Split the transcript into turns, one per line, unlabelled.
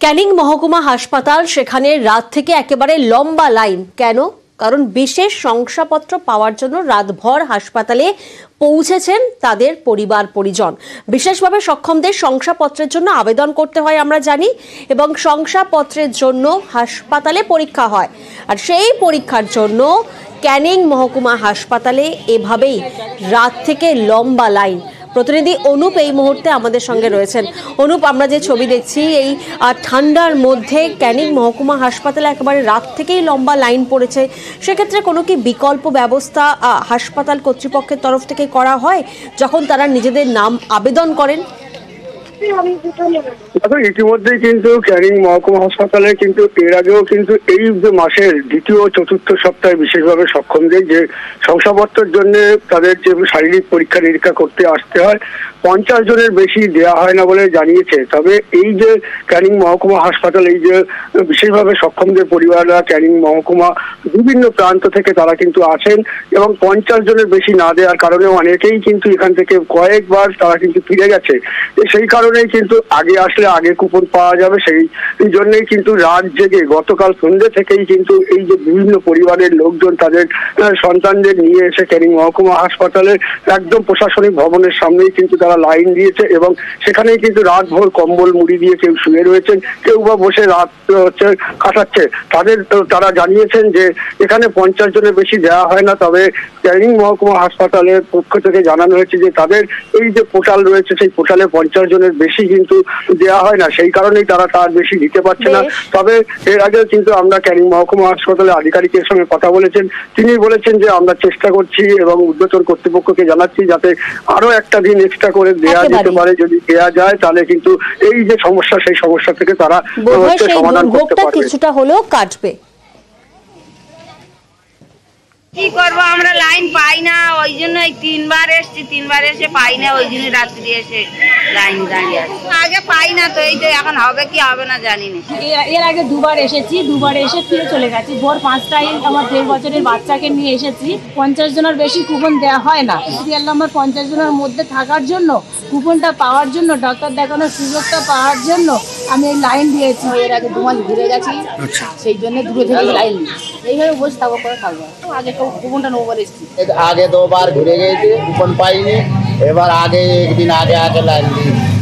ক্যানিং মহকুমা হাসপাতাল, সেখানে রাত থেকে একেবারে লম্বা লাইন। কেন? কারণ বিশেষ শংসাপত্র পাওয়ার জন্য রাতভর হাসপাতালে পৌঁছেছেন তাদের পরিবার পরিজন। বিশেষভাবে সক্ষমদের শংসাপত্রের জন্য আবেদন করতে হয় আমরা জানি, এবং শংসাপত্রের জন্য হাসপাতালে পরীক্ষা হয়। আর সেই পরীক্ষার জন্য ক্যানিং মহকুমা হাসপাতালে এভাবেই রাত থেকে লম্বা লাইন। প্রতিনিধি অনুপ এই মুহূর্তে আমাদের সঙ্গে রয়েছেন। অনুপ, আমরা যে ছবি দেখছি এই ঠান্ডার মধ্যে ক্যানিং মহকুমা হাসপাতালে একেবারে রাত থেকেই লম্বা লাইন পড়েছে, সেক্ষেত্রে কোনো কি বিকল্প ব্যবস্থা হাসপাতাল কর্তৃপক্ষের তরফ থেকে করা হয় যখন তারা নিজেদের নাম আবেদন করেন?
ইতিমধ্যেই কিন্তু ক্যানিং মহকুমা হাসপাতালে কিন্তু এর আগেও কিন্তু এই মাসের দ্বিতীয় ও চতুর্থ সপ্তাহে বিশেষভাবে সক্ষমদের যে শংসাপত্রের জন্য তাদের যে শারীরিক পরীক্ষা নিরীক্ষা করতে আসতে হয় 50 জনের বেশি দেওয়া হয় না বলে জানিয়েছে। তবে এই যে ক্যানিং মহকুমা হাসপাতাল, এই যে বিশেষভাবে সক্ষমদের পরিবাররা ক্যানিং মহকুমা বিভিন্ন প্রান্ত থেকে তারা কিন্তু আছেন, এবং 50 জনের বেশি না দেওয়ার কারণে অনেকেই কিন্তু এখান থেকে কয়েকবার তারা কিন্তু ফিরে গেছে। সেই কারণেই কিন্তু আগে আসলে আগে কুপন পাওয়া যাবে, সেই জন্যই কিন্তু রাত জেগে গতকাল সন্ধ্যে থেকেই কিন্তু এই যে বিভিন্ন পরিবারের লোকজন তাদের সন্তানদের নিয়ে এসে ক্যানিং মহকুমা হাসপাতালে একদম প্রশাসনিক ভবনের সামনেই কিন্তু তারা লাইন দিয়েছে, এবং সেখানেই কিন্তু রাত ভোর কম্বল মুড়ি দিয়ে কেউ শুয়ে রয়েছেন, কেউ বা বসে রাত কাটাচ্ছে। তারা জানিয়েছেন যে এখানে 50 জনের বেশি দেওয়া হয় না। তবে ক্যানিং মহকুমা হাসপাতালের পক্ষ থেকে জানানো হয়েছে যে তাদের এই যে পোর্টাল রয়েছে সেই পোর্টালে 50 জনের বেশি কিন্তু দেওয়া হয় না, সেই কারণেই তারা তার বেশি দিতে পারছে না। তবে এর আগে কিন্তু আমরা ক্যানিং মহকুমা হাসপাতালে আধিকারিকের সঙ্গে কথা বলেছেন, তিনি বলেছেন যে আমরা চেষ্টা করছি এবং ঊর্ধ্বতন কর্তৃপক্ষকে জানাচ্ছি যাতে আরো একটা দিন এক্সট্রা করে দেওয়া যেতে পারে। যদি দেওয়া যায় তাহলে কিন্তু এই যে সমস্যা সেই সমস্যা থেকে তারা সমাধান করতে পারবে,
কিছুটা হলেও কাটবে।
কি করবো, আমরা লাইন পাই না, ওই জন্য 3বার এসছি, 3বার এসে পাই না, ওই জন্য রাত্রি এসে লাইন দাঁড়িয়ে আছে। আগে পাই না তো, এই যে এখন হবে কি হবে না জানি না।
এর আগে 2বার এসেছি, 2বার এসে ফিরে চলে গেছি। ভোর 5টায় আমার 1.5 বছরের বাচ্চাকে নিয়ে এসেছি। 50 জনের বেশি কুপন দেওয়া হয় না। সিরিয়াল নাম্বার 50 জনের মধ্যে থাকার জন্য, কুপনটা পাওয়ার জন্য, ডাক্তার দেখানোর সুযোগটা পাওয়ার জন্য আমি এই লাইন দিয়েছি। এর আগে 2 মাস ঘুরে গেছি, সেই জন্য দূরে থেকে লাইন দিয়েছি। এইভাবে বসে থাকবো, করে থাকবো। আগে কুপনটা নেবার এসেছি,
আগে 2বার ঘুরে গেছি, কুপন পাইনি। এবার আগে একদিন আগে লাইন দিয়েছি।